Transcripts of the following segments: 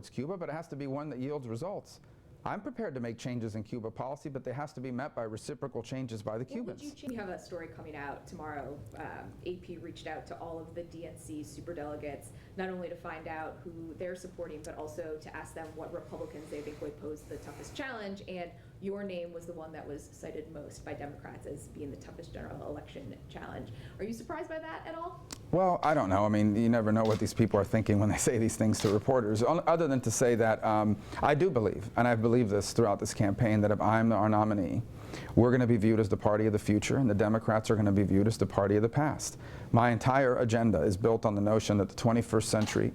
towards Cuba, but it has to be one that yields results. I'm prepared to make changes in Cuba policy, but they has to be met by reciprocal changes by the Cubans. We have a story coming out tomorrow. AP reached out to all of the DNC superdelegates, not only to find out who they're supporting, but also to ask them what Republicans they think would pose the toughest challenge. And your name was the one that was cited most by Democrats as being the toughest general election challenge. Are you surprised by that at all? Well, I don't know. I mean, you never know what these people are thinking when they say these things to reporters, other than to say that I do believe, and I've believed this throughout this campaign, that if I'm our nominee, we're going to be viewed as the party of the future, and the Democrats are going to be viewed as the party of the past. My entire agenda is built on the notion that the 21st century,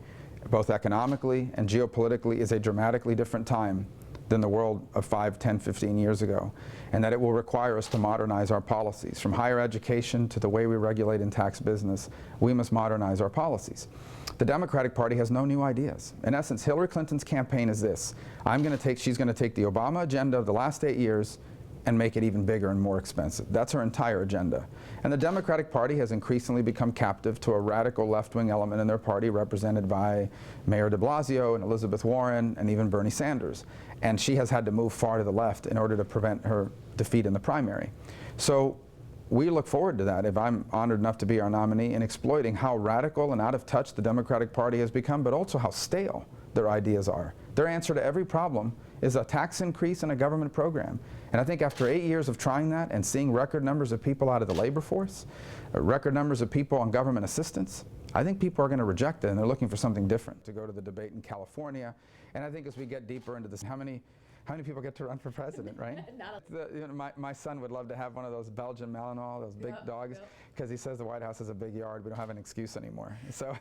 both economically and geopolitically, is a dramatically different time than the world of 5, 10, 15 years ago, and that it will require us to modernize our policies. From higher education to the way we regulate and tax business, we must modernize our policies. The Democratic Party has no new ideas. In essence, Hillary Clinton's campaign is this: she's going to take the Obama agenda of the last 8 years and make it even bigger and more expensive. That's her entire agenda. And the Democratic Party has increasingly become captive to a radical left-wing element in their party, represented by Mayor de Blasio and Elizabeth Warren and even Bernie Sanders. And she has had to move far to the left in order to prevent her defeat in the primary. So we look forward to that, if I'm honored enough to be our nominee, in exploiting how radical and out of touch the Democratic Party has become, but also how stale their ideas are. Their answer to every problem is a tax increase and a government program. And I think after 8 years of trying that and seeing record numbers of people out of the labor force, record numbers of people on government assistance, I think people are going to reject it, and they're looking for something different. To go to the debate in California, and I think as we get deeper into this, how many people get to run for president, right? My son would love to have one of those Belgian Malinois, those big dogs, because he says the White House has a big yard. We don't have an excuse anymore. So.